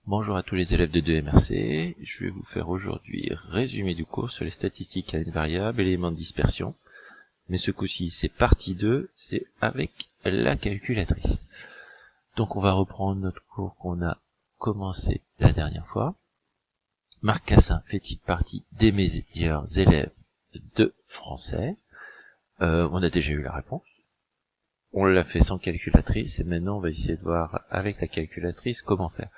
Bonjour à tous les élèves de 2MRC, je vais vous faire aujourd'hui résumé du cours sur les statistiques à une variable, éléments de dispersion. Mais ce coup-ci, c'est partie 2, c'est avec la calculatrice. Donc on va reprendre notre cours qu'on a commencé la dernière fois. Marc Cassin fait-il partie des meilleurs élèves de français? On a déjà eu la réponse. On l'a fait sans calculatrice et maintenant on va essayer de voir avec la calculatrice comment faire.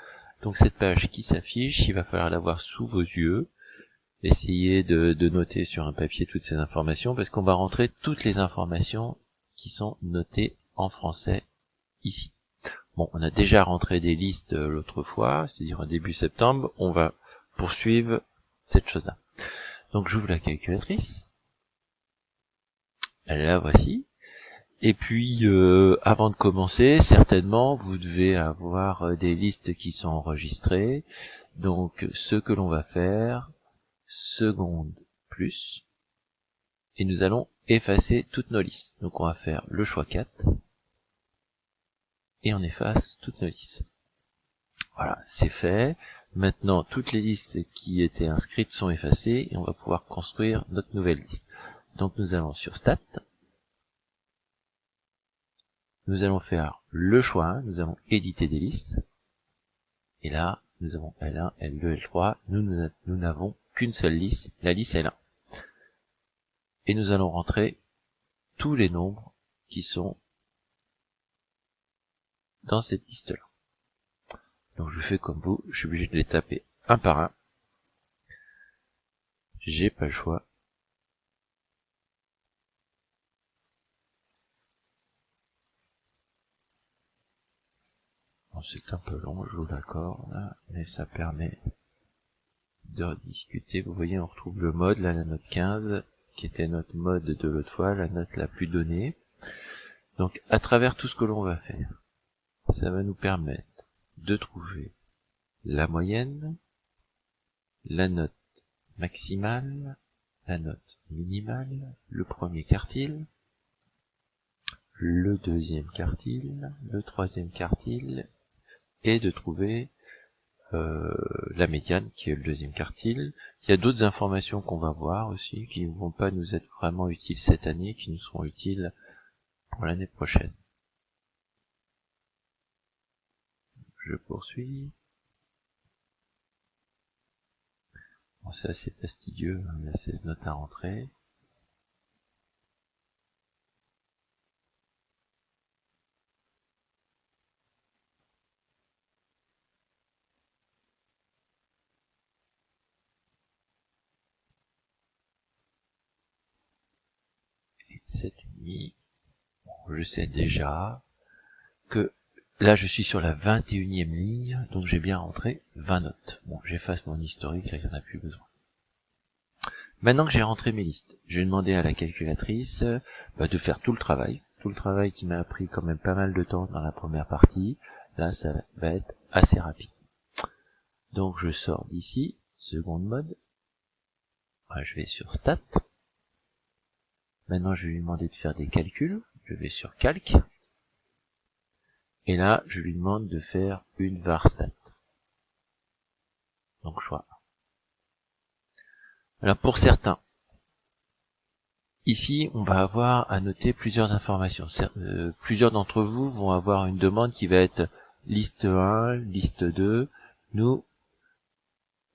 Donc cette page qui s'affiche, il va falloir la voir sous vos yeux. Essayez de noter sur un papier toutes ces informations parce qu'on va rentrer toutes les informations qui sont notées en français ici. Bon, on a déjà rentré des listes l'autre fois, c'est-à-dire en début septembre, on va poursuivre cette chose-là. Donc j'ouvre la calculatrice. La voici. Et puis, avant de commencer, certainement, vous devez avoir des listes qui sont enregistrées. Donc, ce que l'on va faire, seconde plus, et nous allons effacer toutes nos listes. Donc, on va faire le choix 4, et on efface toutes nos listes. Voilà, c'est fait. Maintenant, toutes les listes qui étaient inscrites sont effacées, et on va pouvoir construire notre nouvelle liste. Donc, nous allons sur Stat. Nous allons faire le choix 1, nous allons éditer des listes. Et là, nous avons L1, L2, L3. Nous n'avons qu'une seule liste, la liste L1. Et nous allons rentrer tous les nombres qui sont dans cette liste-là. Donc je fais comme vous, je suis obligé de les taper un par un. J'ai pas le choix. Bon, c'est un peu long, je vous l'accorde, mais ça permet de rediscuter. Vous voyez, on retrouve le mode, là la note 15, qui était notre mode de l'autre fois, la note la plus donnée. Donc à travers tout ce que l'on va faire, ça va nous permettre de trouver la moyenne, la note maximale, la note minimale, le premier quartile, le deuxième quartile, le troisième quartile, et de trouver la médiane qui est le deuxième quartile. Il y a d'autres informations qu'on va voir aussi qui ne vont pas nous être vraiment utiles cette année, qui nous seront utiles pour l'année prochaine. Je poursuis. Bon, c'est assez fastidieux, il y a 16 notes à rentrer. Et 7,5. Bon, je sais déjà que là je suis sur la 21e ligne, donc j'ai bien rentré 20 notes. Bon, j'efface mon historique, là il n'y en a plus besoin. Maintenant que j'ai rentré mes listes, je vais demander à la calculatrice de faire tout le travail qui m'a pris quand même pas mal de temps dans la première partie. Là, ça va être assez rapide. Donc je sors d'ici, seconde mode. Voilà, je vais sur Stat. Maintenant, je vais lui demander de faire des calculs. Je vais sur Calc. Et là, je lui demande de faire une var stat. Donc choix 1. Alors pour certains, ici, on va avoir à noter plusieurs informations. Plusieurs d'entre vous vont avoir une demande qui va être liste 1, liste 2. Nous,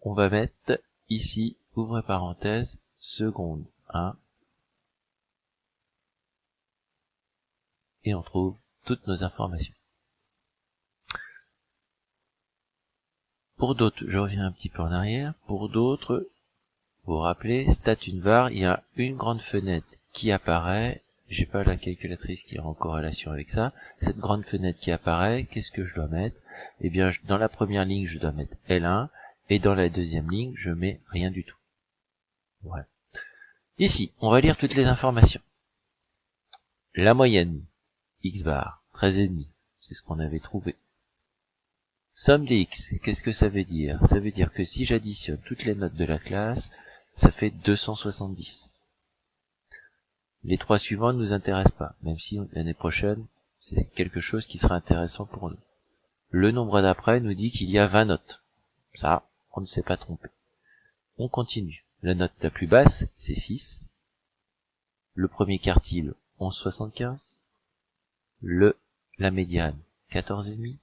on va mettre ici, ouvre parenthèse, seconde 1. Et on trouve toutes nos informations. Pour d'autres, je reviens un petit peu en arrière. Pour d'autres, vous vous rappelez, stat une var, il y a une grande fenêtre qui apparaît. J'ai pas la calculatrice qui est en corrélation avec ça. Cette grande fenêtre qui apparaît, qu'est-ce que je dois mettre? Eh bien, dans la première ligne, je dois mettre L1, et dans la deuxième ligne, je mets rien du tout. Voilà. Ici, on va lire toutes les informations. La moyenne, x bar, 13,5, c'est ce qu'on avait trouvé. Somme des x, qu'est-ce que ça veut dire? Ça veut dire que si j'additionne toutes les notes de la classe, ça fait 270. Les trois suivants ne nous intéressent pas, même si l'année prochaine, c'est quelque chose qui sera intéressant pour nous. Le nombre d'après nous dit qu'il y a 20 notes. Ça, on ne s'est pas trompé. On continue. La note la plus basse, c'est 6. Le premier quartile, 11,75. La médiane, 14,5.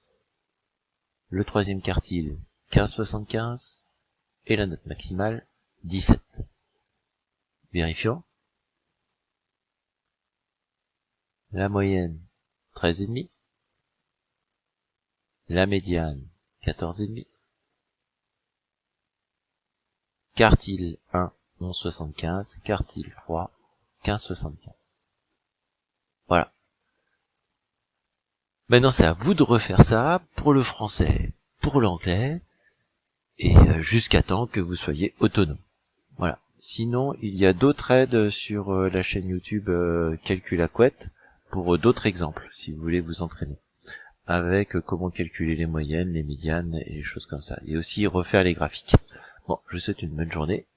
Le troisième quartile, 15,75. Et la note maximale, 17. Vérifions. La moyenne, 13,5. La médiane, 14,5. Quartile 1, 11,75. Quartile 3, 15,75. Voilà. Maintenant, c'est à vous de refaire ça pour le français, pour l'anglais, et jusqu'à temps que vous soyez autonome. Voilà. Sinon, il y a d'autres aides sur la chaîne YouTube Calcul à Couette pour d'autres exemples, si vous voulez vous entraîner, avec comment calculer les moyennes, les médianes et les choses comme ça, et aussi refaire les graphiques. Bon, je vous souhaite une bonne journée.